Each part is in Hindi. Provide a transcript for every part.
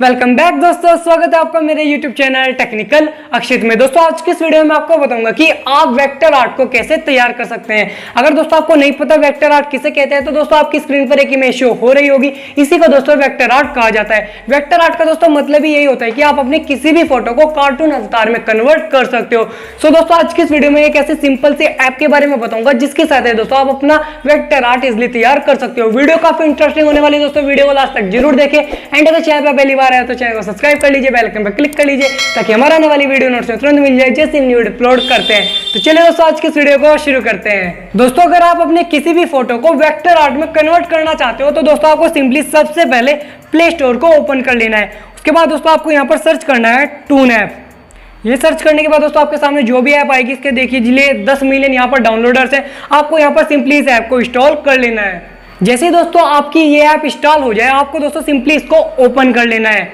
वेलकम बैक दोस्तों, स्वागत है आपका मेरे YouTube चैनल टेक्निकल अक्षित में। दोस्तों आज की इस वीडियो में आपको बताऊंगा कि आप वेक्टर आर्ट को कैसे तैयार कर सकते हैं। अगर दोस्तों आपको नहीं पता वेक्टर आर्ट किसे कहते हैं तो दोस्तों आपकी स्क्रीन पर एक इमेज शो हो रही होगी, इसी को दोस्तों वेक्टर आर्ट कहा जाता है। वेक्टर आर्ट का दोस्तों मतलब ही यही होता है कि आप अपने किसी भी फोटो को कार्टून अवतार में कन्वर्ट कर सकते हो। सो दोस्तों आज की इस वीडियो में एक ऐसे सिंपल से ऐप के बारे में बताऊंगा जिसके साथ है दोस्तों आप अपना वेक्टर आर्ट इजिली तैयार कर सकते हो। वीडियो काफी इंटरेस्टिंग होने वाली है दोस्तों, वीडियो को लास्ट तक जरूर देखें। एंड अगर चैनल पर पहली बार आया तो चैनल को सब्सक्राइब कर लीजिए, बेल आइकन पर क्लिक कर लीजिए ताकि हमारा आने वाली वीडियो नोटिफिकेशन तुरंत मिल जाए जैसे न्यू वीडियो अपलोड करते हैं। तो चलिए दोस्तों आज की इस वीडियो को शुरू करते हैं। दोस्तों अगर आप अपने किसी भी फोटो को वेक्टर आर्ट में कन्वर्ट करना चाहते हो तो दोस्तों आपको सिंपली सबसे पहले प्ले स्टोर को ओपन कर लेना है। उसके बाद दोस्तों आपको यहाँ पर सर्च करना है टून ऐप। ये सर्च करने के बाद दोस्तों आपके सामने जो भी ऐप आएगी इसके देखिए 10 मिलियन यहाँ पर डाउनलोडर्स हैं। आपको यहाँ पर सिंपली इस ऐप को इंस्टॉल कर लेना है। जैसे ही दोस्तों आपकी ये ऐप इंस्टॉल हो जाए आपको दोस्तों सिंपली इसको ओपन कर लेना है।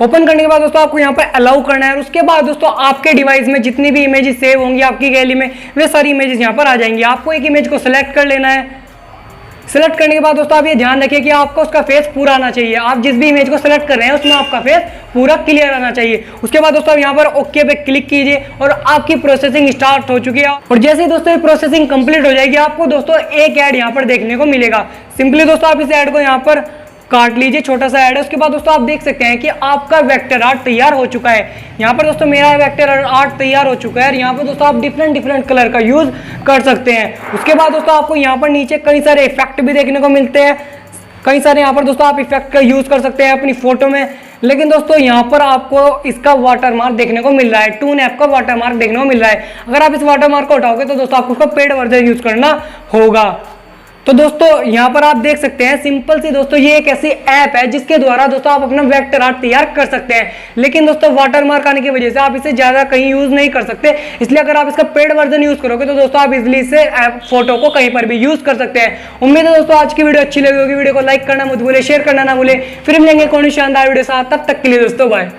ओपन करने के बाद दोस्तों आपको यहाँ पर अलाउ करना है और उसके बाद दोस्तों आपके डिवाइस में जितनी भी इमेजेस सेव होंगी आपकी गैलरी में वे सारी इमेजेस यहाँ पर आ जाएंगी। आपको एक इमेज को सिलेक्ट कर लेना है। सिलेक्ट करने के बाद दोस्तों आप ये ध्यान रखिए कि आपको उसका फेस पूरा आना चाहिए। आप जिस भी इमेज को सिलेक्ट कर रहे हैं उसमें आपका फेस पूरा क्लियर आना चाहिए। उसके बाद दोस्तों यहाँ पर ओके पे क्लिक कीजिए और आपकी प्रोसेसिंग स्टार्ट हो चुकी है। और जैसे ही दोस्तों ये प्रोसेसिंग कंप्लीट हो जाएगी आपको दोस्तों एक ऐड यहाँ पर देखने को मिलेगा। सिंपली दोस्तों आप इस ऐड को यहाँ पर काट लीजिए, छोटा सा ऐड है। उसके बाद दोस्तों आप देख सकते हैं कि आपका वेक्टर आर्ट तैयार हो चुका है। यहाँ पर दोस्तों मेरा वेक्टर आर्ट तैयार हो चुका है और यहाँ पर दोस्तों आप डिफरेंट कलर का यूज कर सकते हैं। उसके बाद दोस्तों आपको यहाँ पर नीचे कई सारे इफेक्ट भी देखने को मिलते हैं। कई सारे यहाँ पर दोस्तों आप इफेक्ट का यूज कर सकते हैं अपनी फोटो में। लेकिन दोस्तों यहाँ पर आपको इसका वाटरमार्क देखने को मिल रहा है, टून ऐप का वाटरमार्क देखने को मिल रहा है। अगर आप इस वाटरमार्क को उठाओगे तो दोस्तों आपको उसका पेड वर्जन यूज करना होगा। तो दोस्तों यहाँ पर आप देख सकते हैं सिंपल सी दोस्तों ये एक ऐसी ऐप है जिसके द्वारा दोस्तों आप अपना वेक्टर आर्ट तैयार कर सकते हैं। लेकिन दोस्तों वाटरमार्क आने की वजह से आप इसे ज्यादा कहीं यूज नहीं कर सकते, इसलिए अगर आप इसका पेड वर्जन यूज करोगे तो दोस्तों आप इजिली से ऐप फोटो को कहीं पर भी यूज कर सकते हैं। उम्मीद है दोस्तों आज की वीडियो अच्छी लगी होगी। वीडियो को लाइक करना मत भूले, शेयर करना ना भूले। फिर मिलेंगे कौन शानदार वीडियो साथ, तब तक के लिए दोस्तों बाय।